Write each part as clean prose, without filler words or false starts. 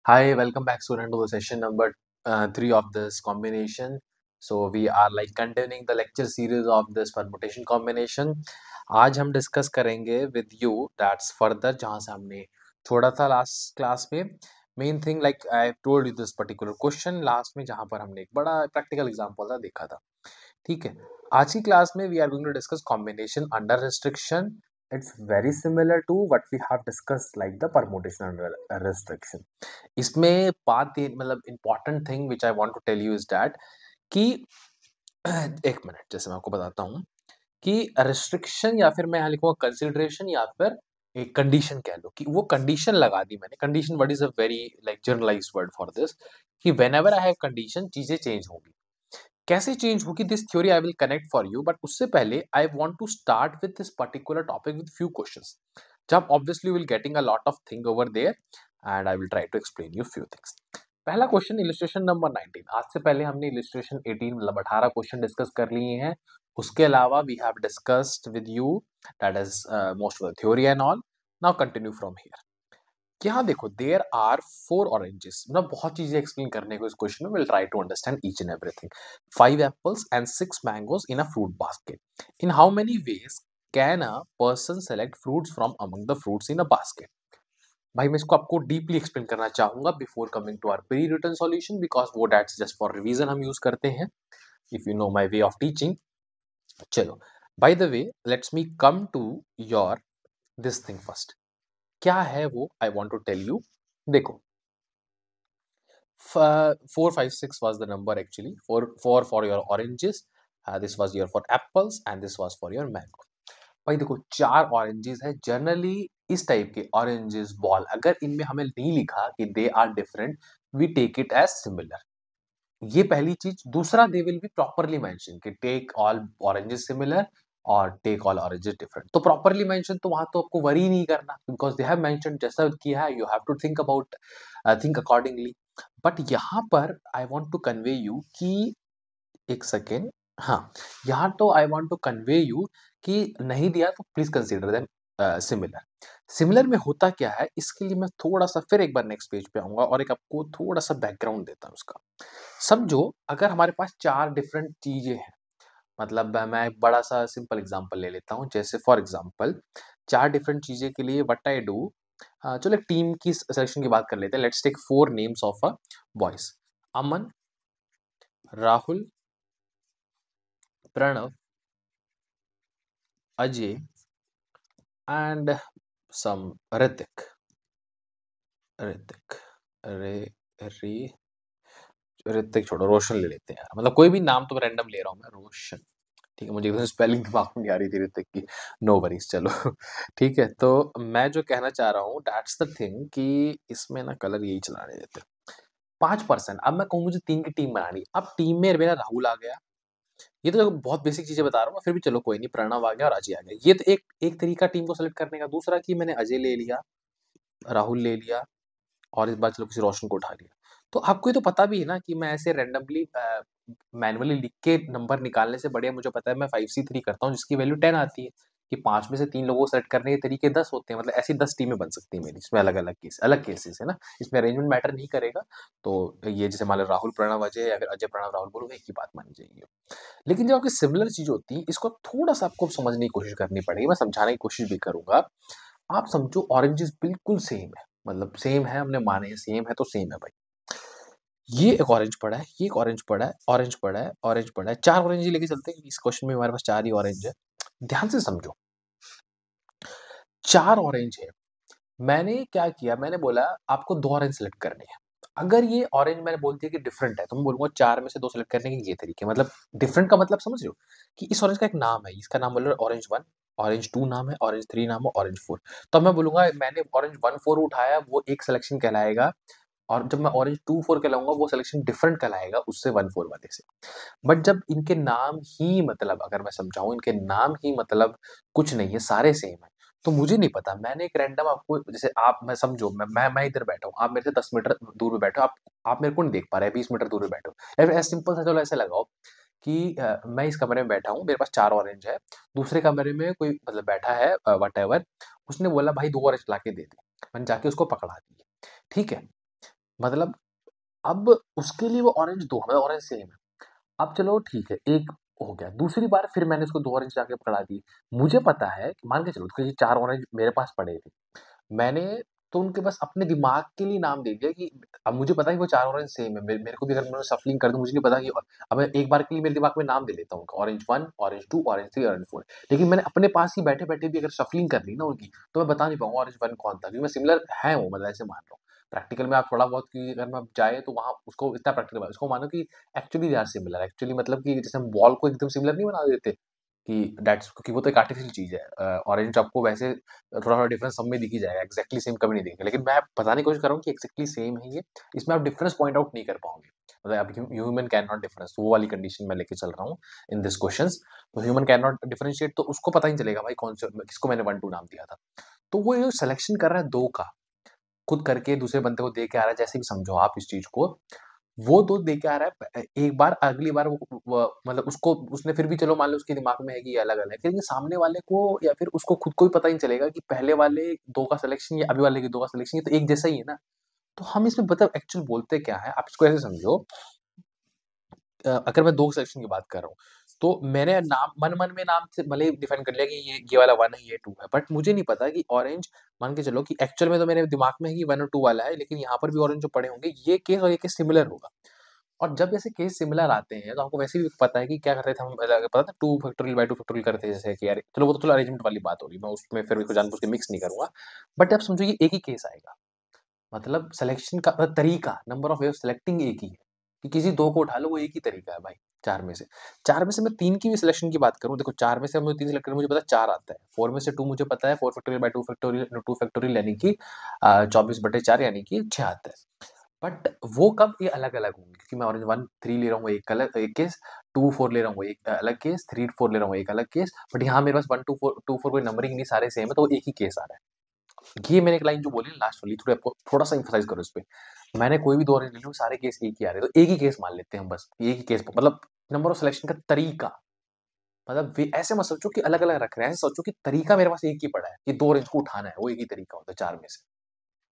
Hi, welcome back student to the session number 3 of this combination. So we are like continuing the lecture series of this permutation combination. आज हम discuss करेंगे with you that's further जहाँ से हमने छोड़ा था last class में. Main thing like I told you this particular question last में जहाँ पर हमने एक बड़ा प्रैक्टिकल एग्जांपल था देखा था. ठीक है, आज की क्लास में we are going to discuss combination under restriction. It's very similar to what we have discussed like the permutation under restriction. इसमें बात ये मतलब important thing which I want to tell you is that कि एक minute जैसे मैं आपको बताता हूँ कि restriction या फिर मैं यहाँ लिखूंगा consideration या फिर एक condition कह लो कि वो condition लगा दी मैंने. Condition word is a very like generalized word for this कि whenever I have condition चीजें change होंगी. कैसे चेंज होगी this theory I will connect for you, but उससे पहले I want to start with this particular topic with few questions. जब obviously will getting a lot of thing over there and I will try to explain you few things. पहला question illustration number 19. आज से पहले हमने illustration 18 मतलब 18 question discuss कर लिए हैं. उसके अलावा we have discussed with you that is most of the theory and all. Now continue from here. यहाँ देखो देयर आर 4 ऑरेंजेस. मतलब बहुत चीजें एक्सप्लेन करने को इस क्वेश्चन में. Will try to understand each and everything. 5 apples and 6 mangoes in a fruit basket. In how many ways can a person select fruits from among the fruits in a basket. भाई मैं इसको आपको deeply explain करना चाहूंगा before coming to our pre written solution, because वो that's just for revision हम use करते हैं if you know my way of teaching. चलो, by the way let's me come to your this thing first. क्या है वो I want to tell you. देखो 4 5 6 was the number actually. 4 for your oranges, this was your for apples and this was for your mango. भाई देखो 4 oranges है. Generally इस type के oranges ball अगर इनमें हमें नहीं लिखा कि they are different, we take it as similar. ये पहली चीज. दूसरा they will be properly mention कि टेक ऑल ऑरेंजेस सिमिलर और टेक ऑल ऑरेंजेस डिफरेंट. तो प्रॉपरली मेंशन तो वहां तो आपको वरी नहीं करना बिकॉज दे हैव मेंशन जैसा किया है. You have to think about think accordingly. But यहाँ पर I want to convey you कि एक सेकेंड. हाँ, यहाँ तो I want to convey you कि नहीं दिया तो please consider them similar. Similar में होता क्या है इसके लिए मैं थोड़ा सा फिर एक बार नेक्स्ट पेज पे आऊंगा और एक आपको थोड़ा सा बैकग्राउंड देता हूँ उसका. समझो अगर हमारे पास 4 डिफरेंट चीजें हैं. मतलब मैं एक बड़ा सा सिंपल एग्जांपल ले लेता हूँ. जैसे फॉर एग्जांपल 4 डिफरेंट चीजें के लिए व्हाट आई डू. चलो एक टीम की सिलेक्शन की बात कर लेते हैं. Let's take 4 names of a boys. Aman, Rahul, Pranav, Ajay and some Hrithik. Hrithik रे री ऋतिक छोड़ो, रोशन ले लेते हैं यार. मतलब कोई भी नाम तो रैंडम ले रहा हूँ मैं. रोशन. ठीक है, मुझे एकदम स्पेलिंग दिमाग में नहीं आ रही थी ऋतिक की. No worries. चलो ठीक है. तो मैं जो कहना चाह रहा हूँ दैट्स द थिंग कि इसमें ना कलर यही चलाने देते. 5%. अब मैं कहूँ मुझे 3 की टीम बनानी. अब टीम में मेरा राहुल आ गया. ये तो बहुत बेसिक चीजें बता रहा हूँ फिर भी चलो कोई नहीं. प्रणव आ गया और अजय आ गया. ये तो एक एक तरीका टीम को सेलेक्ट करने का. दूसरा कि मैंने अजय ले लिया, राहुल ले लिया और इस बार चलो किसी रोशन को उठा लिया. तो आपको ये तो पता भी है ना कि मैं ऐसे रैंडमली मैनुअली लिख के नंबर निकालने से बढ़िया मुझे पता है मैं 5C3 करता हूँ जिसकी वैल्यू 10 आती है. कि 5 में से 3 लोगों को सेलेक्ट करने के तरीके 10 होते हैं. मतलब ऐसी 10 टीमें बन सकती हैं मेरी. इसमें अलग अलग केसेस है ना. इसमें अरेंजमेंट मैटर नहीं करेगा. तो ये जैसे मान लो राहुल प्रणव अजय या फिर अजय प्रणव राहुल बोलो एक ही बात मानी जाएगी. लेकिन जब आपकी सिमिलर चीज होती है इसको थोड़ा सा आपको समझने की कोशिश करनी पड़ेगी. मैं समझाने की कोशिश भी करूंगा. आप समझो ऑरेंजेस बिल्कुल सेम है. मतलब सेम है, हमने माने सेम है तो सेम है भाई. ये एक ऑरेंज पड़ा है, ये एक ऑरेंज पड़ा है, ऑरेंज पड़ा है, ऑरेंज पड़ा है. 4 ऑरेंज ही लेके चलते हैं. इस क्वेश्चन में हमारे पास 4 ही ऑरेंज है. ध्यान से समझो 4 ऑरेंज है. मैंने क्या किया, मैंने बोला आपको 2 ऑरेंज सेलेक्ट करने हैं. अगर ये ऑरेंज मैंने बोल दिया कि डिफरेंट है तो मैं बोलूंगा 4 में से 2 सेलेक्ट करने के ये तरीके. मतलब डिफरेंट का मतलब समझ रहे हो कि इस ऑरेंज का एक नाम है. इसका नाम बोल रहे ऑरेंज 1, ऑरेंज 2 नाम है, ऑरेंज 3 नाम है, ऑरेंज 4. तो मैं बोलूंगा मैंने ऑरेंज 1 4 उठाया वो एक सिलेक्शन कहलाएगा. और जब मैं ऑरेंज 2 4 कहलाऊंगा वो सिलेक्शन डिफरेंट कहलाएगा उससे 1 4 वाले से. बट जब इनके नाम ही मतलब अगर मैं समझाऊं इनके नाम ही मतलब कुछ नहीं है, सारे सेम है. तो मुझे नहीं पता. मैंने एक रैंडम आपको जैसे आप मैं समझो मैं इधर बैठा हूँ, आप मेरे से 10 मीटर दूर पे बैठो. आप मेरे को नहीं देख पा रहे, 20 मीटर दूर पे बैठो. या फिर ऐसे सिंपल सा चलो ऐसे लगाओ कि मैं इस कमरे में बैठा हूँ, मेरे पास 4 ऑरेंज है. दूसरे कमरे में कोई मतलब बैठा है वट एवर. उसने बोला भाई 2 ऑरेंज ला के दे दे. मैंने जाके उसको पकड़ा दिए. ठीक है. मतलब अब उसके लिए वो ऑरेंज दो, मतलब ऑरेंज सेम है। अब चलो ठीक है, एक हो गया, दूसरी बार फिर मैंने उसको 2 ऑरेंज लाके पकड़ा दिए। मुझे पता है कि मान के चलो कि 4 ऑरेंज मेरे पास पड़े थे। मैंने तो उनके बस अपने दिमाग के लिए नाम दे दिया कि अब मुझे पता है कि वो 4 ऑरेंज सेम है। मेरे को भी अगर मैं शफलिंग कर दूँ, मुझे नहीं पता कि अब मैं एक बार के लिए मेरे दिमाग में नाम दे लेता हूँ, ऑरेंज 1, ऑरेंज 2, ऑरेंज 3, ऑरेंज 4। लेकिन मैंने अपने पास ही बैठे-बैठे भी अगर शफलिंग कर ली ना उनकी, तो मैं बता नहीं पाऊँगा ऑरेंज 1 कौन था, क्योंकि मैं सिमिलर है वो, मतलब ऐसे मान लो। प्रैक्टिकल में आप थोड़ा बहुत कि अगर मैं जाए तो वहाँ उसको इतना प्रैक्टिकल उसको मानो कि actually they are similar. Actually मतलब कि जैसे हम बॉल को एकदम सिमिलर नहीं बना देते कि दैट्स, क्योंकि वो तो एक आर्टिफिशियल चीज़ है। ऑरेंज आपको वैसे थोड़ा-थोड़ा डिफरेंस सब में दिख ही जाएगा, एक्ज़ैक्टली सेम कभी नहीं दिखेगा। लेकिन मैं बताने की कोशिश कर रहा हूँ कि एक्ज़ैक्टली सेम है ये, इसमें आप डिफरेंस पॉइंट आउट नहीं कर पाओगे। मतलब आप ह्यूमन कैन नॉट डिफरेंस, वो वाली कंडीशन मैं लेके चल रहा हूँ इन दिस क्वेश्चन्स। तो ह्यूमन कैन नॉट डिफरेंशिएट, तो उसको पता ही नहीं चलेगा भाई कौन से किसको मैंने 1, 2 नाम दिया था। तो वो जो सिलेक्शन कर रहा है 2 का, खुद करके दूसरे बंदे को दे के आ रहा है, जैसे भी समझो आप इस चीज़ को, वो 2 दे के आ रहा है एक बार, अगली बार वो मतलब उसको उसने फिर भी चलो मान लो उसके दिमाग में है कि ये अलग-अलग है, लेकिन सामने वाले को या फिर उसको खुद को ही पता ही नहीं चलेगा कि पहले वाले 2 का सिलेक्शन या अभी वाले के 2 का सिलेक्शन ये तो एक जैसा ही है ना। तो हम इसमें मतलब एक्चुअल बोलते क्या है, आप इसको ऐसे समझो, अगर मैं 2 सिलेक्शन की बात कर रहा हूँ, तो मैंने नाम मन-मन में नाम से भले ही डिफाइन कर लिया कि ये वाला 1 है, ये 2 है, बट मुझे नहीं पता कि ऑरेंज, मान के चलो कि एक्चुअल में तो मेरे दिमाग में है कि 1 और 2 वाला है, लेकिन यहाँ पर भी ऑरेंज जो पड़े होंगे, ये केस और ये केस सिमिलर होगा। और जब ऐसे केस सिमिलर आते हैं, तो आपको वैसे भी पता है कि क्या करते थे हम, पता था 2 फैक्टोरियल बाय 2 फैक्टोरियल करते थे, जैसे कि यार चलो वो तो चलो अरेंजमेंट वाली बात होगी, मैं उसमें फिर इसको जानबूझ के मिक्स नहीं करूँगा। बट अब समझो ये एक ही केस आएगा। मतलब सिलेक्शन का तरीका, number of way of selecting एक ही है, कि किसी 2 को उठा लो, वो एक ही तरीका है भाई 4 में से। 4 में से मैं 3 की भी सिलेक्शन की बात करूँ, देखो 4 में से मुझे 3 सिलेक्ट करना, मुझे पता है 4 आता है। 4 में से 2 मुझे पता है, 4 फैक्टोरियल बाय 2 फैक्टोरियल, 2 फैक्टोरियल यानी कि 24/4 यानी कि 6 आता है। बट वो कब ये अलग-अलग होंगे, क्योंकि मैं ऑरेंज 1, 3 ले रहा हूँ, एक अलग एक केस, 2, 4 ले रहा हूँ, एक अलग केस, 3, 4 ले रहा हूँ, एक अलग केस, बट यहाँ मेरे पास 1, 2, 4 कोई नंबरिंग नहीं, सारे सेम है, तो एक ही केस आ रहा है। ये मैंने एक लाइन जो बोली लास्ट वाली, थोड़ी आपको थोड़ा-सा एम्फसाइज़ करो इस पे। मैंने कोई भी 2 ऑरेंज ले लूँ, सारे केस एक ही आ रहे हैं, तो एक ही केस मान लेते हैं हम बस, एक ही केस मतलब नंबर ऑफ सिलेक्शन का तरीका, मतलब वे ऐसे मत सोचो कि अलग-अलग रख रहे हैं, ऐसे सोचो कि तरीका मेरे पास एक ही पड़ा है, कि 2 ऑरेंज को उठाना है, वो एक ही तरीका होता है 4 में से।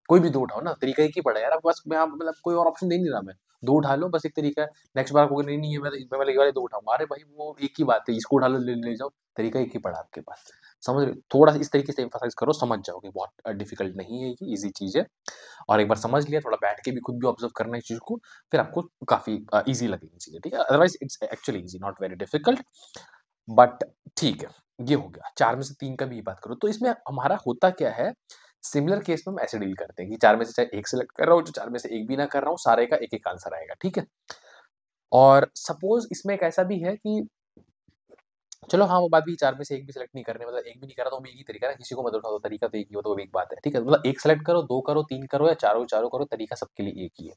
कोई भी 2 उठाओ ना, तरीका एक ही पड़ा है यार, आपके पास मैं आप मतलब कोई और ऑप्शन दे नहीं रहा मैं। 2 उठा लो, बस एक तरीका है। नेक्स्ट बार कहोगे नहीं, नहीं ये मैं वाले ये वाले 2 उठाऊँगा। अरे भाई वो एक ही बात है, इसको उठा लो, ले जाओ, तरीका एक ही पड़ा है आपके पास। समझ रहे हो? थोड़ा-सा इस तरीके से एम्फसाइज़ करो, समझ जाओगे, बहुत डिफिकल्ट नहीं है ये, ईज़ी चीज़ है। और एक बार समझ लिया, थोड़ा बैठ के भी खुद भी ऑब्ज़र्व करना इस चीज़ को, फिर आपको काफ़ी ईज़ी लगेगी चीज़ें, ठीक है? Otherwise it's actually easy, not very difficult, but ठीक है, ये हो गया। 4 में से 3 का भी बात करो, तो इसमें हमारा होता क्या है, सिमिलर केस में हम ऐसे डील करते हैं कि 4 में से चाहे 1 सेलेक्ट कर रहा हूँ, जो 4 में से 1 भी ना कर रहा हूँ, सारे का एक-एक आंसर आएगा, ठीक है? और सपोज़ इसमें एक ऐसा भी है कि चलो हाँ, वो बात भी 4 में से 1 भी सेलेक्ट नहीं करने, मतलब 1 भी नहीं कर रहा तो भी एक ही तरीका है ना, किसी को मत उठाओ, तो तरीका तो एक ही हो, तो एक बात है, ठीक है? मतलब 1 सेलेक्ट करो, 2 करो, 3 करो या चारों चारों करो, तरीका सबके लिए एक ही है।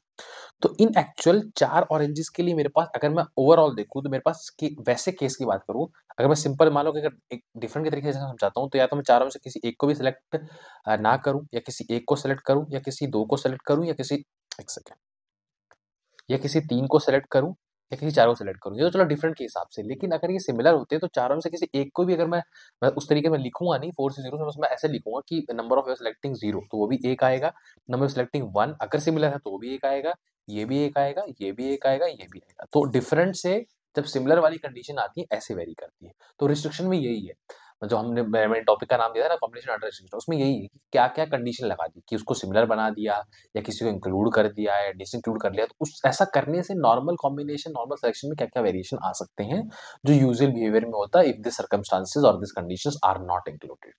तो इन एक्चुअल 4 ऑरेंजेस के लिए मेरे पास, अगर मैं ओवरऑल देखूँ, तो मेरे पास के वैसे केस की बात करूँ, अगर मैं सिंपल मान लो कि अगर एक डिफरेंट के तरीके से समझाता हूँ, तो या तो मैं चारों में से किसी एक को भी सिलेक्ट ना करूँ, या किसी एक को सिलेक्ट करूँ, या किसी 2 को सिलेक्ट करूँ, या किसी 1 सेकंड, या किसी 3 को सेलेक्ट करूँ, या किसी 4 को सेलेक्ट करूँ। ये तो चलो डिफरेंट के हिसाब से, लेकिन अगर ये सिमिलर होते हैं, तो चारों में से किसी एक को भी अगर मैं उस तरीके में लिखूँगा नहीं 4 से 0 से, बस मैं ऐसे लिखूँगा कि नंबर ऑफ योर सिलेक्टिंग 0, तो वो भी 1 आएगा। नंबर ऑफ सिलेक्टिंग 1 अगर सिमिलर है, तो वो भी 1 आएगा, ये भी 1 आएगा, ये भी 1 आएगा, ये भी आएगा। तो डिफरेंट से जब सिमिलर वाली कंडीशन आती है, ऐसे वेरी करती है। तो रिस्ट्रिक्शन में यही है। जो मैंने टॉपिक का नाम दिया था ना, कॉम्बिनेशन अंडर रिस्ट्रिक्शन, उसमें यही है कि क्या-क्या कंडीशन लगा दी, कि उसको सिमिलर बना दिया, या किसी को इंक्लूड कर दिया या डिसइंक्लूड कर लिया, तो उस ऐसा करने से नॉर्मल कॉम्बिनेशन, नॉर्मल सिलेक्शन में क्या-क्या वेरिएशन आ सकते हैं, जो यूजुअल बिहेवियर में होता है, इफ दिस सर्कमस्टांसेस और this conditions are not included.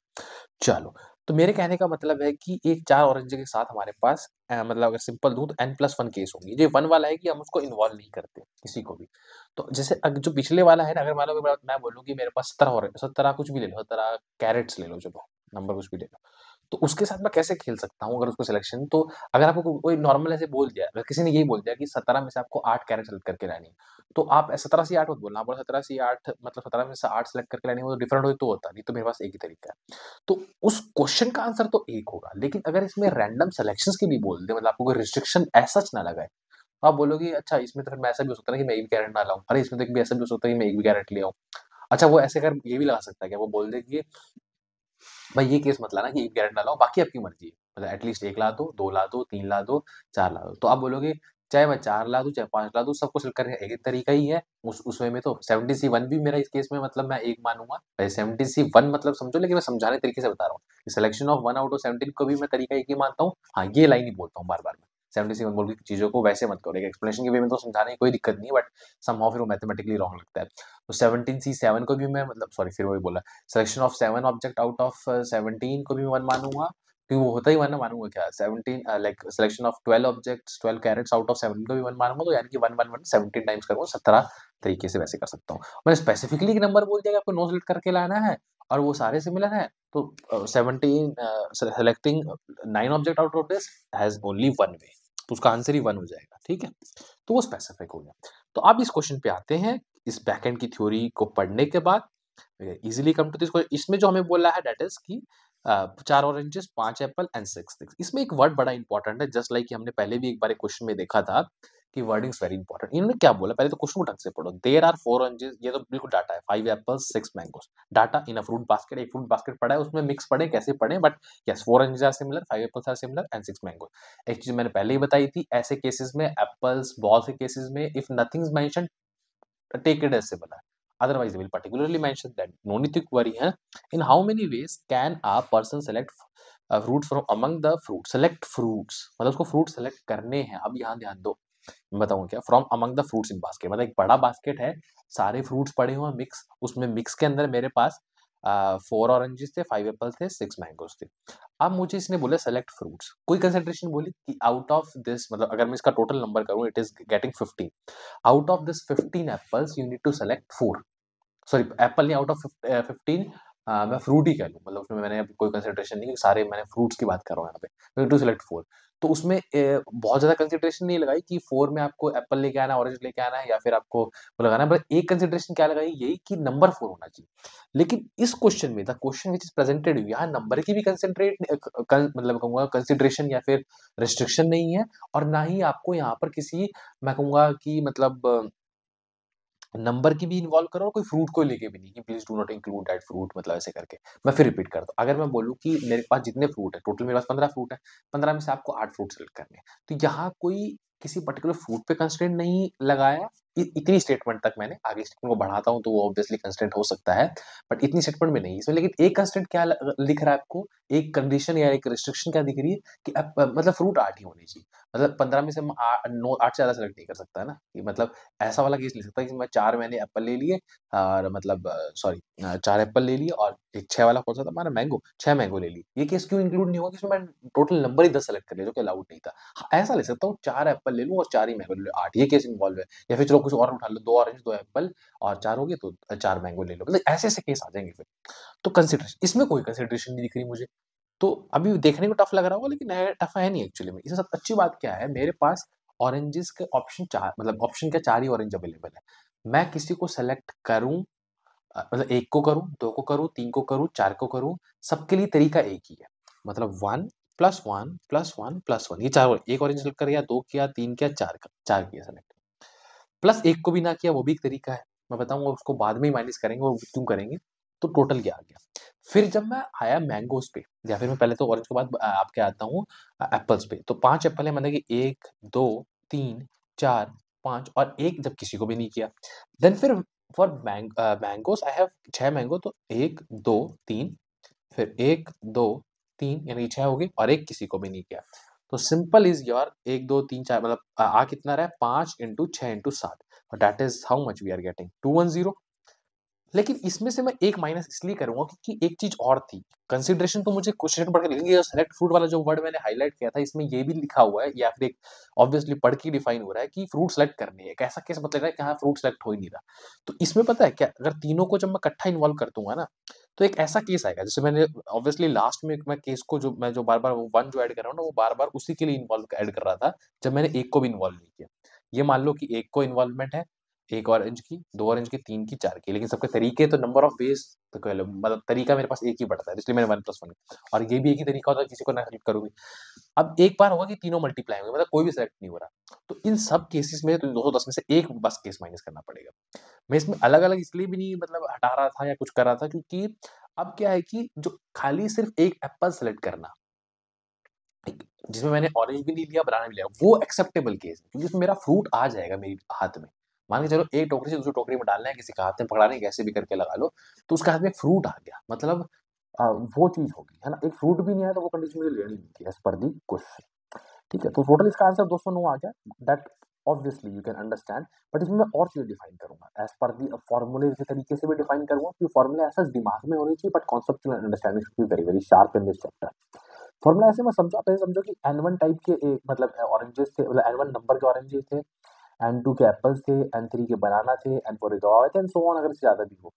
चलो, तो मेरे कहने का मतलब है कि एक 4 ऑरेंज के साथ हमारे पास मतलब अगर सिंपल दूँ, तो n+1 केस होंगे। ये 1 वाला है कि हम उसको इन्वॉल्व नहीं करते, किसी को भी। तो जैसे जो पिछले वाला है ना, अगर मान लो कि मैं बोलूँ कि मेरे पास 17 ऑरेंज, 17 कुछ भी ले लो, 17 कैरेट्स ले लो, चलो, नंबर कुछ भी ले लो। तो उसके साथ मैं कैसे खेल सकता हूँ, अगर उसको सिलेक्शन, तो अगर आपको कोई नॉर्मल ऐसे बोल दिया, अगर किसी ने यही बोल दिया कि 17 में से आपको 8 कैरेट सेलेक्ट करके लानी है, तो आप 17 से 8 मत बोलना, आप बोलो 17 से 8, मतलब 17 में से 8 सेलेक्ट करके लानी है, वो तो डिफरेंट हो तो होता, नहीं तो मेरे पास एक ही तरीका है। तो उस क्वेश्चन का आंसर तो एक होगा, लेकिन अगर इसमें रैंडम सिलेक्शंस के भी बोल दे, मतलब आपको कोई रिस्ट्रिक्शन एज़ सच ना लगाए, तो आप बोलोगे अच्छा इसमें तो फिर मैं ऐसा भी हो सकता है ना कि मैं एक भी कैरेट ना लाऊँ, अरे इसमें तो एक भी ऐसा भी हो सकता है कि मैं एक भी कैरेट ले आऊँ। अच्छा वो ऐसे अगर ये भी लगा सकता है क्या, वो बोल दे कि भाई ये केस मत लाना कि एक कैरेट ना लाओ, बाकी आपकी मर्ज़ी है। मतलब एटलीस्ट 1 ला दो, 2 ला दो, 3 ला दो, 4 ला दो। तो आप बोलोगे चाहे मैं 4 ला दूँ, चाहे 5 ला दूँ, सबको सेलेक्ट करने का एक ही तरीका ही है। उस वे में तो 70C1 भी मेरा इस केस में मतलब मैं 1 मानूँगा। 70C1 मतलब समझो, लेकिन मैं समझाने तरीके से बता रहा हूँ। सिलेक्शन ऑफ 1 आउट ऑफ 17 को भी मैं तरीका एक ही मानता हूँ। हाँ, ये लाइन ही बोलता हूँ बार-बार मैं। 70C1 बोल के चीज़ों को वैसे मत करो। एक एक्सप्लेनेशन के वे में तो समझाने की कोई दिक्कत नहीं है, बट समहाउ फिर वो मैथमेटिकली रॉन्ग लगता है। तो 17C7 को भी मैं मतलब सॉरी फिर वही बोला। Selection of 7 object out of 17 को भी 1 मानूँगा। क्योंकि वो होता ही 1 है, मानूँगा क्या? 17 like selection of 12 objects, 12 carrots out of 17 को भी 1 मानूँगा, तो यानी कि 1, 1, 1 17 टाइम्स करूँगा, 17 तरीके से वैसे कर सकता हूँ। मैंने स्पेसिफिकली एक नंबर बोल दिया कि आपको नो सेलेक्ट करके लाना है और वो सारे सिमिलर हैं, तो 17 selecting 9 object out of this has only 1 वे, तो उसका आंसर ही 1 हो जाएगा, ठीक है? तो वो स्पेसिफिक हो गया। तो अब इस क्वेश्चन पे आते हैं, इस बैकएंड की थ्योरी को पढ़ने के बाद इजीली कम टू दिस। इसमें जो हमें बोला है दैट इज कि 4 ऑरेंजेस, 5 एप्पल एंड 6 स्टिक्स। इसमें एक वर्ड बड़ा इंपॉर्टेंट है, जस्ट लाइक हमने पहले भी एक बार एक क्वेश्चन में देखा था कि वर्डिंग्स वेरी इंपॉर्टेंट। इन्होंने क्या बोला, पहले तो क्वेश्चन को ढंग से पढ़ो। देयर आर 4 ऑरेंजेस, ये तो बिल्कुल डाटा है, 5 apples, 6 mangoes. Data in a fruit basket, एक फ्रूट बास्केट पड़ा है, उसमें मिक्स पड़े, कैसे पड़े, but yes 4 oranges are similar, 5 apples are similar and 6 mangoes. एक चीज मैंने पहले ही बताई थी, ऐसे केसेस में एप्पल्स, बॉल्स के केसेस में if nothing is mentioned, take it as similar. Otherwise, they will particularly mention that. No need to worry. Huh? In how many ways can a person select fruits from among the fruits? Select fruits. मतलब उसको fruit select करने हैं। अब यहाँ ध्यान दो, मैं बताऊँ क्या? From among the fruits in basket, मतलब एक बड़ा बास्केट है, सारे फ्रूट्स पड़े हुए हैं मिक्स, उसमें मिक्स के अंदर मेरे पास 4 ऑरेंजेस थे, 5 एप्पल थे, 6 मैंगोस थे। अब मुझे इसने बोला सेलेक्ट फ्रूट्स, कोई कंसेंट्रेशन बोली कि आउट ऑफ दिस, मतलब अगर मैं इसका टोटल नंबर करूँ, it is getting 15। Out of this 15 apples you need to select 4, sorry apple नहीं, आउट ऑफ 15 मैं फ्रूट ही कह लूँ, मतलब उसमें मैंने कोई कंसिडरेशन नहीं, सारे मैंने फ्रूट्स की बात कर रहा हूँ यहाँ पे, टू सेलेक्ट 4। तो उसमें बहुत ज़्यादा कंसिडरेशन नहीं लगाई कि 4 में आपको एप्पल लेके आना है, ऑरेंज लेके आना है, या फिर आपको वो लगाना है, बट एक कंसिडरेशन क्या लगाई, यही कि नंबर 4 होना चाहिए। लेकिन इस क्वेश्चन में the question which is presented, यहाँ नंबर की भी कंसेंट्रेट मतलब कहूँगा कंसिडरेशन या फिर रिस्ट्रिक्शन नहीं है, और ना ही आपको यहाँ पर किसी, मैं कहूँगा कि मतलब नंबर की भी इन्वॉल्व करो और कोई फ्रूट को लेके भी नहीं कि please do not include that fruit, मतलब ऐसे करके। मैं फिर रिपीट करता हूँ, अगर मैं बोलूँ कि मेरे पास जितने फ्रूट है, टोटल मेरे पास 15 फ्रूट है, 15 में से आपको 8 फ्रूट सेलेक्ट करने हैं, तो यहाँ कोई किसी पर्टिकुलर फ्रूट पे कंस्ट्रेंट नहीं लगाया। इतनी स्टेटमेंट तक मैंने, आगे स्टेटमेंट को बढ़ाता हूँ तो वो ऑब्वियसली कंस्ट्रेंट हो सकता है, बट इतनी स्टेटमेंट में नहीं इसमें। लेकिन एक कंस्ट्रेंट क्या लिख रहा है आपको, एक कंडीशन या एक रिस्ट्रिक्शन क्या दिख रही है कि मतलब फ्रूट 8 ही होनी चाहिए। मतलब 15 में से मैं 8 से ज्यादा सेलेक्ट नहीं कर सकता है ना, कि मतलब ऐसा वाला केस ले सकता है कि मैं 4 मैंने एप्पल ले लिए, और मतलब सॉरी 4 एप्पल ले लिए और एक 6 वाला कौन सा था हमारा, मैंगो, 6 मैंगो ले ली। ये केस क्यों इंक्लूड नहीं होगा कि इसमें मैं टोटल नंबर ही 10 सेलेक्ट कर लिया, जो कि अलाउड नहीं था। हाँ, ऐसा ले सकता हूँ 4 एप्पल ले लूँ और 4 ही मैंगो ले लूँ, 8, ये केस इन्वॉल्व है। या फिर चलो कुछ और उठा लो, 2 ऑरेंज, 2 एप्पल और 4 हो गए, तो 4 मैंगो ले लो, मतलब ऐसे-ऐसे केस आ जाएंगे फिर। तो कंसिडरेशन, इसमें कोई कंसिडरेशन नहीं दिख रही मुझे। तो अभी देखने को टफ लग रहा होगा, लेकिन है टफ है नहीं एक्चुअली में। इसमें सबसे अच्छी बात क्या है, मेरे पास ऑरेंजेस के ऑप्शन 4, मतलब ऑप्शन क्या 4 ही ऑरेंज अवेलेबल है। मैं किसी को सेलेक्ट करूँ, मतलब 1 को करूँ, 2 को करूँ, 3 को करूँ, 4 को करूँ, सबके लिए तरीका एक ही है। मतलब 1 + 1 + 1 + 1, ये 4, 1 ऑरेंज सेलेक्ट कर किया, 2 किया, 3 किया, 4 किया सेलेक्ट। प्लस 1 को भी ना किया, वो भी एक तरीका है। मैं बताऊँगा उसको बाद में ही माइनस करेंगे, वो क्यों करेंगे। तो टोटल क्या आ गया। फिर जब मैं आया मैंगोज़ पे, या फिर मैं पहले तो ऑरेंज के बाद आपके आता हूँ एप्पल्स पे। तो 5 एप्पल है, मतलब कि 1, 2, 3, 4, 5 और 1 जब किसी को भी नहीं किया। देन फिर for mangoes I have 6 mango, तो 1, 2, 3, फिर 1, 2, 3 यानी कि 6 हो गए, और 1 किसी को भी नहीं किया। तो सिंपल इज़ योर 1, 2, 3, 4, मतलब आ कितना रहा है, 5 × 6 × 7, और that is how much we are getting 210। लेकिन इसमें से मैं एक माइनस इसलिए करूँगा क्योंकि एक चीज़ और थी। कंसिडरेशन तो मुझे क्वेश्चन पढ़ के लिखेंगे, और सेलेक्ट फ्रूट वाला जो वर्ड मैंने हाइलाइट किया था, इसमें ये भी लिखा हुआ है, या फिर एक ऑब्वियसली पढ़ के डिफाइन हो रहा है कि फ्रूट सेलेक्ट करनी है। एक ऐसा केस मतलब है कि हाँ, फ्रूट सेलेक्ट हो ही नहीं रहा। तो इसमें पता है क्या, अगर तीनों को जब मैं इकट्ठा इन्वॉल्व कर दूँगा ना, तो एक ऐसा केस आएगा, जैसे मैंने ऑब्वियसली लास्ट में मैं केस को जो बार-बार वो 1 जो ऐड कर रहा हूँ ना, वो बार-बार उसी के लिए इन्वॉल्व ऐड कर रहा था, जब मैंने 1 को भी इन्वॉल्व नहीं किया। ये मान लो कि 1 को इन्वॉल्वमेंट है, 1 ऑरेंज की, 2 ऑरेंज की, 3 की, 4 की, लेकिन सबके तरीके तो नंबर ऑफ वेज़ तो कह लो, मतलब तरीका मेरे पास एक ही पड़ता है, इसलिए मैंने 1 + 1, और ये भी एक ही तरीका होता है, किसी को ना हेल्प करूँ भी। अब एक बार होगा कि तीनों मल्टीप्लाई होंगे, मतलब कोई भी सेलेक्ट नहीं हो रहा। तो इन सब केसेस में तो 210 में से एक बस केस माइनस करना पड़ेगा। मैं इसमें अलग-अलग इसलिए भी नहीं मतलब हटा रहा था या कुछ कर रहा था, क्योंकि अब क्या है कि जो खाली सिर्फ़ एक एप्पल सेलेक्ट करना, जिसमें मैंने ऑरेंज भी नहीं लिया, बनाना भी लिया, वो एक्सेप्टेबल केस है, क्योंकि उसमें मेरा फ्रूट आ जाएगा मेरे हाथ में। मान के चलो एक टोकरी से दूसरी टोकरी में डालना है, किसी का हाथ में पकड़ाना है, कैसे भी करके लगा लो, तो उसके हाथ में फ्रूट आ गया, मतलब वो चीज होगी, है ना। एक फ्रूट भी नहीं आया तो वो कंडीशन मुझे लेनी नहीं थी एज पर दी क्वेश्चन। ठीक है, तो टोटल इसका आंसर 209 आ गया। That obviously you can understand, but इसमें मैं और चीजें डिफाइन करूंगा एज पर दी फॉर्मूले के तरीके से भी डिफाइन करूंगा, क्योंकि फॉर्मूला ऐसा दिमाग में होनी चाहिए, but conceptual understanding should be very very sharp in this chapter. Formula ऐसे मैं समझो, आप ऐसे समझो कि N1 टाइप के मतलब ऑरेंजेस थे, मतलब N1 नंबर के ऑरेंजेस थे, N2 के एप्पल्स थे, N3 के बनाना थे, N4 के गवावे थे, एंड सो ऑन, अगर इससे ज्यादा भी हो।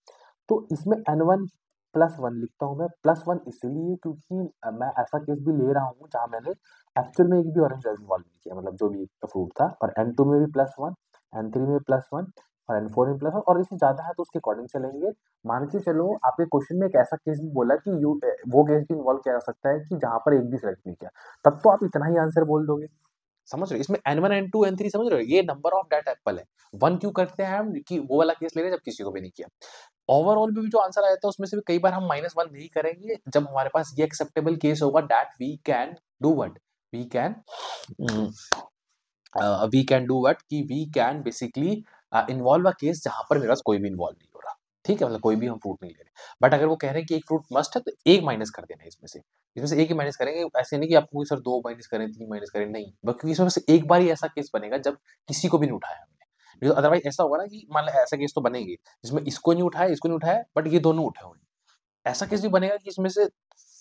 तो इसमें N1 प्लस वन लिखता हूँ मैं, प्लस वन इसलिए क्योंकि मैं ऐसा केस भी ले रहा हूँ जहां मैंने एक्चुअल में एक भी ऑरेंज इन्वॉल्व नहीं किया, मतलब जो भी फ्रूट था, और N2 में भी प्लस वन, N3 में प्लस वन, और N4 में प्लस वन, और इससे ज्यादा है तो उसके अकॉर्डिंग चलेंगे। मान के चलो आपके क्वेश्चन में एक ऐसा केस भी बोला कि वो केस भी इन्वॉल्व किया जा सकता है कि जहां पर एक भी सेलेक्ट नहीं किया, तब तो आप इतना ही आंसर बोल दोगे। समझ रहे हो, इसमें N1 N2 N3 समझ रहे हो, ये नंबर ऑफ दैट एप्पल है। वन क्यों करते हैं हम, कि वो वाला केस ले रहे हैं जब किसी को भी नहीं किया। ओवरऑल भी जो आंसर आया था उसमें से भी कई बार हम -1 नहीं करेंगे, जब हमारे पास ये एक्सेप्टेबल केस होगा, that we can do what, we can we can do what, कि we can basically involve a case जहां पर मेरे पास कोई भी इन्वॉल्व नहीं हो रहा। ठीक है, मतलब कोई भी हम फ्रूट नहीं ले रहे, बट अगर वो कह रहे हैं कि एक फ्रूट मस्ट है, तो एक माइनस कर देना है इसमें से एक ही माइनस करेंगे। ऐसे नहीं कि आपको सर 2 माइनस करें, 3 माइनस करें, नहीं, क्योंकि इसमें से एक बार ही ऐसा केस बनेगा जब किसी को भी नहीं उठाया हमने। नहीं तो अदरवाइज ऐसा होगा ना, कि मान लो ऐसा केस तो बनेगी जिसमें इसको नहीं उठाया, इसको नहीं उठाया, बट ये दोनों उठे हुए हैं। ऐसा केस भी बनेगा कि इसमें से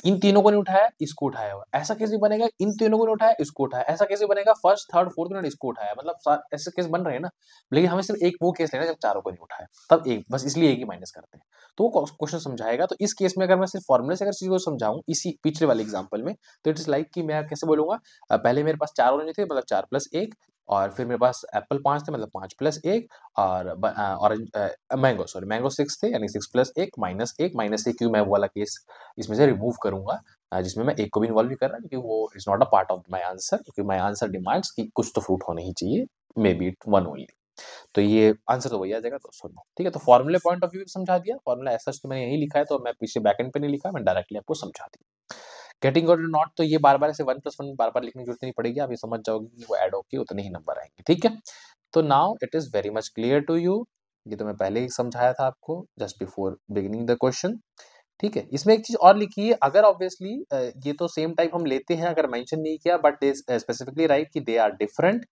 इन तीनों को नहीं उठाया, इसको उठाया हुआ। ऐसा केस भी बनेगा इन तीनों को नहीं उठाया, इसको उठाया। ऐसा केस भी बनेगा फर्स्ट थर्ड फोर्थ ने इसको उठाया, मतलब ऐसे केस बन रहे हैं ना। लेकिन हमें सिर्फ एक वो केस लेना है जब चारों को नहीं उठाया, तब एक बस, इसलिए एक ही माइनस करते हैं। तो वो क्वेश्चन समझाएगा। तो इस केस में अगर मैं सिर्फ फॉर्मूले से अगर चीज को समझाऊं इसी पिछले वाले एग्जाम्पल में, तो इट इज लाइक कि मैं कैसे बोलूंगा, पहले मेरे पास 4 ऑरेंज थे, मतलब 4+1, और फिर मेरे पास एप्पल 5 थे, मतलब 5+1, और ऑरेंज मैंगो 6 थे, यानी 6+1 -1 क्यों मैं वो वाला केस इसमें से रिमूव करूंगा, जिसमें मैं एक को भी इन्वॉल्व नहीं कर रहा, क्योंकि वो is not a part of my answer, क्योंकि माय आंसर डिमांड्स कि कुछ तो फ्रूट होने ही चाहिए, may be it one only. तो ये आंसर तो वही आ जाएगा, तो सुनो। ठीक है, तो फॉर्मूले पॉइंट ऑफ व्यू समझा दिया, फॉर्मूला ऐसा तो मैंने यही लिखा है, तो मैं पीछे बैकएंड पे नहीं लिखा, मैं डायरेक्टली आपको समझा दिया। गेटिंग और नॉट, तो ये बार बार ऐसे 1+1 बार बार लिखने की जरूरत नहीं पड़ेगी, आप ये समझ जाओगे कि वो ऐड होके उतने ही नंबर आएंगे। ठीक है, तो now it is very much clear to you. ये तो मैं पहले ही समझाया था आपको, just before beginning the question. ठीक है, इसमें एक चीज और लिखी है, अगर ऑब्वियसली ये तो सेम टाइप हम लेते हैं, अगर मेंशन नहीं किया, बट दे स्पेसिफिकली राइट कि दे आर डिफरेंट,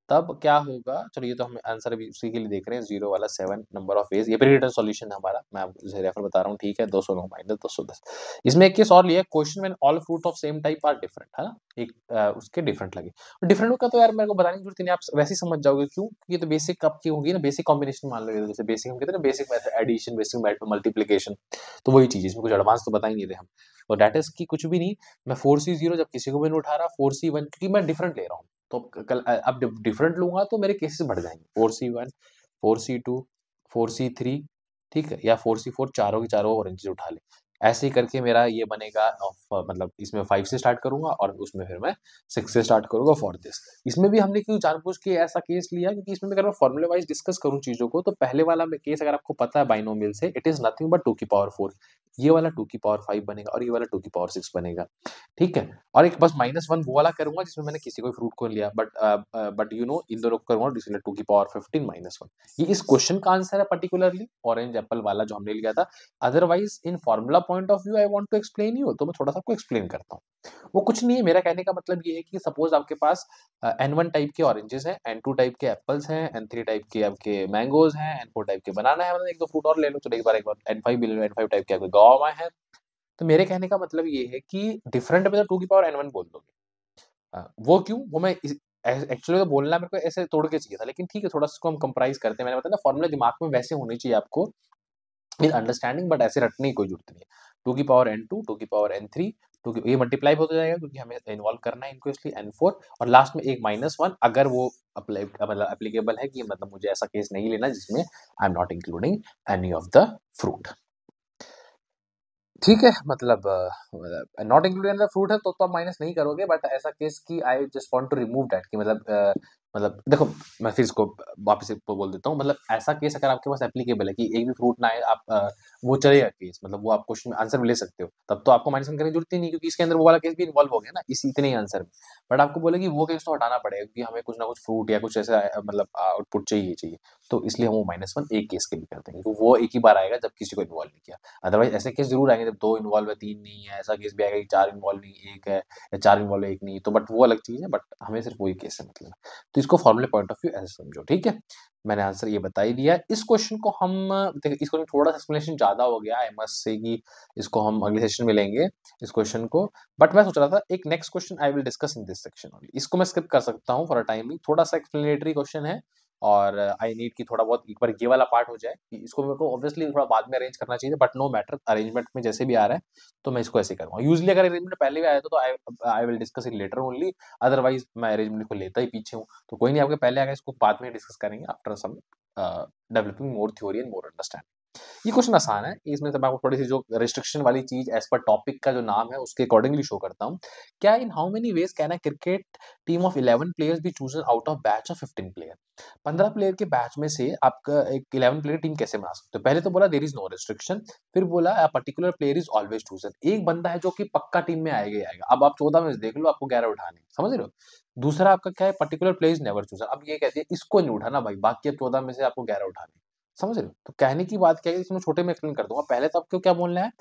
तब क्या होगा। चलो, ये तो हम आंसर अभी उसी के लिए देख रहे हैं, 0 वाला 7 नंबर ऑफ वेज, ये प्री रिटन सॉल्यूशन है हमारा, मैं आपको रेफर बता रहा हूँ। ठीक है, 209 -210। इसमें एक केस और लिया, question when all fruit of same type are different, है ना, एक उसके डिफरेंट लगे। डिफरेंट का तो यार मेरे को बताने की जरूरत नहीं, आप वैसे ही समझ जाओगे, क्यों, क्योंकि ये तो बेसिक आपकी होगी ना, बेसिक कॉम्बिनेशन मान लो, जैसे बेसिक हम कहते हैं ना, बेसिक एडिशन, बेसिक मल्टीप्लीकेशन, तो वही चीज, इसमें कुछ एडवांस तो बता ही नहीं रहे हम। और डेट इज की कुछ भी नहीं, मैं 4C0 जब किसी को भी नहीं उठा रहा, 4C1, क्योंकि मैं डिफरेंट ले रहा हूँ, तो कल अब डिफरेंट लूंगा तो मेरे केसेस बढ़ जाएंगे, 4C1, 4C2, 4C3, ठीक है, या 4C4, चारों की चारों ऑरेंजेस उठा ले। ऐसे ही करके मेरा ये बनेगा मतलब इसमें 5 से स्टार्ट करूंगा, और उसमें फिर मैं 6 से स्टार्ट करूंगा फॉर दिस। इसमें भी हमने क्यों जानबूझ के ऐसा केस लिया, क्योंकि इसमें अगर मैं फॉर्मूले वाइज डिस्कस करूं चीजों को, तो पहले वाला केस अगर आपको पता है बाइनोमियल से, इट इज नथिंग बट 2 की पावर 4, ये वाला 2 की पावर 5 बनेगा, और ये वाला 2 की पावर 6 बनेगा। ठीक है, और एक बस -1 वो वाला करूंगा जिसमें मैंने किसी को फ्रूट को लिया, बट इन दोनों को करूंगा, इसलिए 2 की पावर 15 -1। ये इस क्वेश्चन का आंसर है, पर्टिकुलरली ऑरेंज एप्पल वाला जो हमने लिया था। Otherwise in formula point of view I want to explain you, तो मैं थोड़ा सा आपको एक्सप्लेन करता हूँ। वो कुछ नहीं है, मेरा कहने का मतलब ये है कि सपोज आपके पास N1 टाइप के ऑरेंजेस हैं, N2 टाइप के एप्पल्स हैं, N3 टाइप के आपके मैंगोज हैं, N4 टाइप के बनाना है, मतलब एक दो फ्रूट और ले लो, चलो एक बार N5 भी ले लो, N5 टाइप के आपके गवावा है। तो मेरे कहने का मतलब ये है कि डिफरेंट में तो 2 की पावर N1 बोल दोगे। वो क्यों, वो मैं एक्चुअली तो बोलना मेरे को ऐसे तोड़ के चाहिए था, लेकिन ठीक है, थोड़ा सा इसको हम कंप्राइज करते हैं। मैंने बताया ना, फॉर्मूला दिमाग में वैसे होने चाहिए आपको, विद अंडरस्टैंडिंग, बट ऐसे रटने की कोई जरूरत नहीं है। 2 की पावर N2, 2 की पावर N3, ये मल्टीप्लाई होता जाएगा, क्योंकि हमें इन्वॉल्व करना है इनको, इसलिए N4, और लास्ट में एक -1, अगर वो अप्लाई मतलब एप्लीकेबल है, कि मतलब मुझे ऐसा केस नहीं लेना जिसमें I am not including any of the fruit. ठीक है, मतलब not included in the fruit है, तो आप माइनस नहीं करोगे, बट ऐसा केस कि I just want to remove that, कि मतलब मतलब देखो, मैं फिर इसको वापस से बोल देता हूँ, मतलब ऐसा केस अगर आपके पास एप्लीकेबल है कि एक भी फ्रूट ना आए, आप वो चलेगा केस, मतलब वो आप क्वेश्चन में आंसर भी ले सकते हो, तब तो आपको -1 करने की जरूरत ही नहीं, क्योंकि इसके अंदर वो वाला केस भी इन्वॉल्व हो गया ना इस इतने ही आंसर में। बट आपको बोले कि वो केस तो हटाना पड़ेगा, क्योंकि हमें कुछ ना कुछ फ्रूट या कुछ ऐसा मतलब आउटपुट चाहिए, तो इसलिए हम वो -1 एक केस के लिए करते हैं, क्योंकि वो एक ही बार आएगा जब किसी को इन्वॉल्व नहीं किया। अदरवाइज ऐसे केस जरूर आएंगे जब 2 इन्वॉल्व है, 3 नहीं है, ऐसा केस भी आएगा कि 4 इन्वॉल्व नहीं 1 है, या 4 इन्वॉल्व है 1 नहीं है, तो बट वो अलग चीज है, बट हमें सिर्फ वही केस से मतलब। तो इसको फॉर्मूले पॉइंट ऑफ व्यू ऐसे समझो, ठीक है। मैंने आंसर ये बता ही दिया है। इस क्वेश्चन को हम देखिए, इस क्वेश्चन थोड़ा सा एक्सप्लेनेशन ज्यादा हो गया, आई मस्ट से कि इसको हम अगले सेशन में लेंगे इस क्वेश्चन को। बट मैं सोच रहा था एक next question I will discuss in this section only, इसको मैं स्किप कर सकता हूँ फॉर अ टाइमिंग, थोड़ा सा एक्सप्लेनेटरी क्वेश्चन है, और आई नीड कि थोड़ा बहुत एक बार ये वाला पार्ट हो जाए, कि इसको मेरे को ऑब्वियसली थोड़ा बाद में अरेंज करना चाहिए, बट नो मैटर, अरेंजमेंट में जैसे भी आ रहा है तो मैं इसको ऐसे करूँगा। यूजली अगर अरेंजमेंट पहले भी आया था तो I will discuss it later only, otherwise मैं अरेंजमेंट को लेता ही पीछे हूँ, तो कोई नहीं, आपके पहले आ गया, इसको बाद में डिस्कस करेंगे after some developing more theory and more understanding. ये क्वेश्चन आसान है, इसमें से मैं आपको थोड़ी सी जो रिस्ट्रिक्शन वाली चीज एज पर टॉपिक का जो नाम है उसके अकॉर्डिंगली शो करता हूँ। क्या in how many ways can a cricket team of 11 players be chosen out of batch of 15 player? 15 player के बैच में से आपका एक 11 प्लेयर टीम कैसे बना सकते हो? पहले तो बोला देयर इज नो रिस्ट्रिक्शन, फिर बोला अ particular player is always chosen, एक बंदा है जो कि पक्का टीम में आएगा ही आएगा। अब आप 14 में से देख लो, आपको 11 उठाने, समझ रहे हो? दूसरा आपका क्या है, particular player is never chosen, अब ये कहती है इसको नहीं उठाना भाई, बाकी अब 14 में से आपको 11 उठाने, समझ रहे हो? तो कहने की बात क्या है, इसमें छोटे में एक्सप्लेन कर दूंगा, पहले तो आपको क्या बोलना है,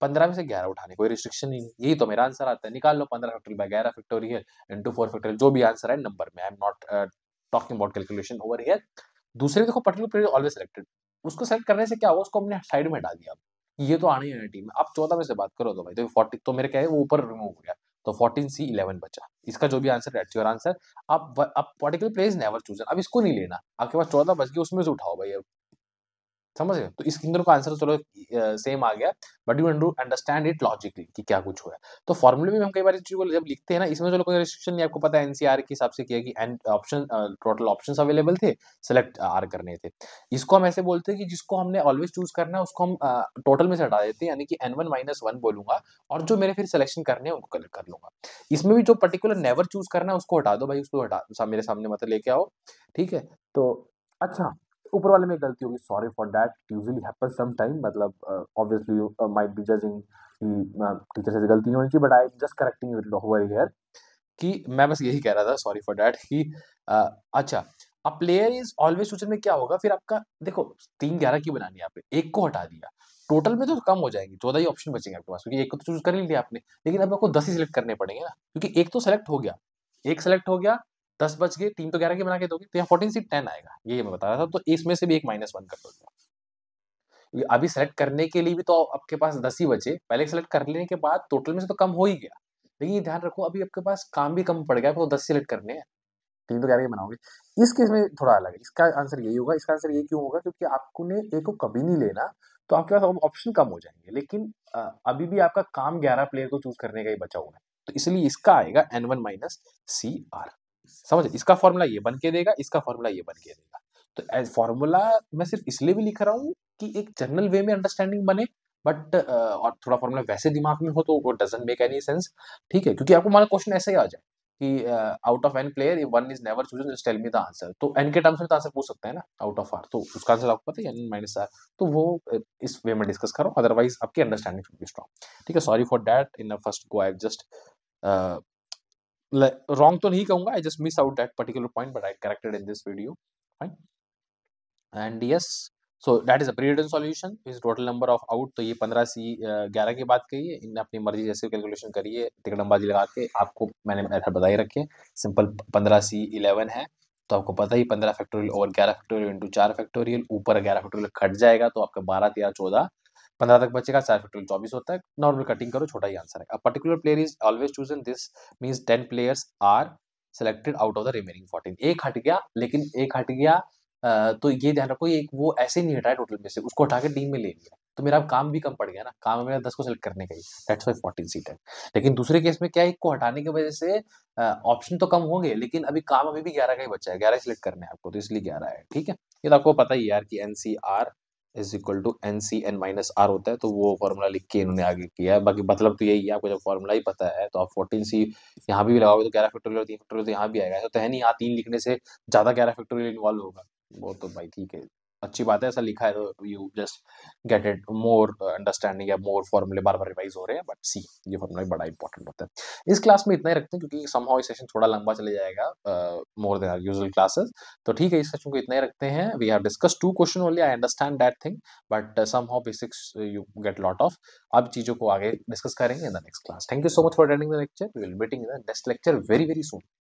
15 में से 11 उठाने, कोई रिस्ट्रिक्शन ही नहीं, यही तो मेरा आंसर आता है, निकाल लो 15 factorial by 11 factorial into 4 factorial, जो भी आंसर है नंबर में, I am not talking about calculation over here. दूसरे देखो, पर्टिकुलर प्लेयर ऑलवेज सिलेक्टेड, उसको सेलेक्ट करने से क्या होगा, उसको हमने साइड में हटा दिया, ये तो आने ही है टीम में। अब 14 में से बात करो तो भाई, तो 40 तो मेरे क्या है वो ऊपर रिमूव हो गया, तो 14 सी 11 बचा, इसका जो भी आंसर दैट्स योर आंसर। अब particular player is never chosen, अब इसको नहीं लेना, आपके पास 14 बच गए, उसमें से उठाओ भाई, अब समझ गए? तो इस इंदर का आंसर तो चलो सेम आ गया, but you understand it logically कि क्या कुछ हुआ है। तो फॉर्मूले में हम कई बार इस चीज को जब लिखते हैं ना, इसमें चलो कोई रिस्ट्रिक्शन नहीं, आपको पता है एनसीआर के हिसाब से किया कि and option total options available थे, सेलेक्ट आर करने थे। इसको हम ऐसे बोलते हैं कि जिसको हमने ऑलवेज चूज करना है उसको हम टोटल में से हटा देते हैं, यानी कि n1 -1 बोलूंगा, और जो मेरे फिर सिलेक्शन करने हैं उनको कलेक्ट कर लूंगा। इसमें भी जो पर्टिकुलर नेवर चूज करना है उसको हटा दो भाई, उसको हटा मेरे सामने मतलब लेके आओ, ठीक है। तो अच्छा, ऊपर वाले में एक गलती होगी, sorry for that, usually happens some time, मतलब obviously you might be judging कि टीचर से गलती नहीं होनी चाहिए, but I am just correcting you over here, कि मैं बस यही कह रहा था, सॉरी फॉर दैट, कि अच्छा, a player is always future में क्या होगा फिर आपका, देखो 3 11 की बनानी है आपने, एक को हटा दिया, टोटल में तो कम हो जाएंगे, 14 ही ऑप्शन बचेंगे आपके पास, क्योंकि एक को तो चूज कर ही लिया आपने, लेकिन अब आपको 10 ही सिलेक्ट करने पड़ेंगे ना, क्योंकि एक तो सेलेक्ट हो गया, एक सेलेक्ट हो गया, 10 बच गए, टीम तो 11 की बना के दोगे, तो यहाँ 14 से 10 आएगा, ये मैं बता रहा था, तो इसमें से भी एक -1 कर दो। अभी सेलेक्ट करने के लिए भी तो आपके पास 10 ही बचे, पहले सेलेक्ट कर लेने के बाद टोटल में से तो कम हो ही गया, लेकिन ये ध्यान रखो अभी आपके पास काम भी कम पड़ गया, आपको 10 सिलेक्ट करने हैं, 3 तो 11 के बनाओगे। इस केस में थोड़ा अलग है, इसका आंसर यही होगा, इसका आंसर ये क्यों होगा, क्योंकि आपको ने ए को कभी नहीं लेना, तो आपके पास ऑप्शन कम हो जाएंगे, लेकिन अभी भी आपका काम 11 प्लेयर को चूज करने का ही बचा हुआ है, तो इसलिए इसका आएगा n1 सी आर, समझ, इसका फॉर्मूला ये बन के देगा, इसका फॉर्मूला ये बन के देगा। तो एज फॉर्मूला मैं सिर्फ इसलिए भी लिख रहा हूँ कि एक जनरल वे में अंडरस्टैंडिंग बने, बट और थोड़ा फॉर्मूला वैसे दिमाग में हो तो वो डजंट मेक एनी सेंस, ठीक है, क्योंकि आपको मान क्वेश्चन ऐसे ही आ जाए कि out of n player one is never chosen, just tell me the answer, तो एन के टर्म्स में तो आंसर पूछ सकता है ना, आउट ऑफ आर, तो उसका आंसर आपको पता है एन माइनस आर, तो वो इस वे में डिस्कस करो, अदरवाइज आपकी अंडरस्टैंडिंग शुड बी स्ट्रांग, ठीक है। Sorry for that, in first go I just wrong तो नहीं कहूंगा, I just miss out that particular point, but I corrected in this video, fine. And yes, so that is a pre written solution, is total number of out, तो ये 15 सी 11 की बात कही है, इनने अपनी मर्जी जैसे कैलकुलेशन करी है, तिकड़मबाजी लगा के, आपको मैंने मेथड बता ही रखे, सिंपल 15 सी 11 है, तो आपको पता ही 15 फैक्टोरियल और 11 फैक्टोरियल इंटू 4 फैक्टोरियल, ऊपर 11 फैक्टोरियल कट जाएगा तो आपका 12 13 14 15 तक बचेगा, 4 फैक्टोरियल 24 होता है, नॉर्मल कटिंग करो, छोटा ही आंसर है। A particular player is always chosen, this means 10 players are selected out of the remaining 14, एक हट गया, लेकिन एक हट गया, तो ये ध्यान रखो, ये वो ऐसे नहीं हटाया टोटल में से, उसको हटा के टीम में ले लिया, तो मेरा काम भी कम पड़ गया ना, काम है मेरा 10 को सेलेक्ट करने का ही, दैट्स व्हाई 14 सीट है। लेकिन दूसरे केस में क्या है, एक को हटाने की वजह से ऑप्शन तो कम होंगे, लेकिन अभी काम अभी भी 11 का ही बचा है, 11 सेलेक्ट करने हैं आपको, तो इसलिए 11 है, ठीक है। ये तो आपको पता ही है यार कि nCr is equal to n C n minus r होता है, तो वो फॉर्मूला लिख के इन्होंने आगे किया है। बाकी मतलब तो यही है, आपको जब फॉर्मूला ही पता है तो आप 14c यहाँ भी लगाओगे तो 11 फैक्टोरियल 3 फैक्टोरियल तो यहाँ भी आएगा। ऐसा तो है नहीं यहाँ 3 लिखने से ज़्यादा 11 फैक्टोरियल इन्वॉल्व होगा। वो तो भाई ठीक है, अच्छी बात है, ऐसा लिखा है तो you just get it more understanding या मोर फॉर्मूले बार बार रिवाइज हो रहे हैं। बट सी, ये फॉर्मूला बड़ा इंपॉर्टेंट होता है। इस क्लास में इतना ही रखते हैं क्योंकि समहाउ सेशन थोड़ा लंबा चले जाएगा more than our usual classes. तो ठीक है, इस सेशन को इतना ही रखते हैं। We have discuss 2 question only, I understand that thing, but somehow basics you get lot of. अब चीजों को आगे डिस्कस करेंगे in the next class. Thank you so much for attending the lecture. We will meeting in the next lecture very very soon.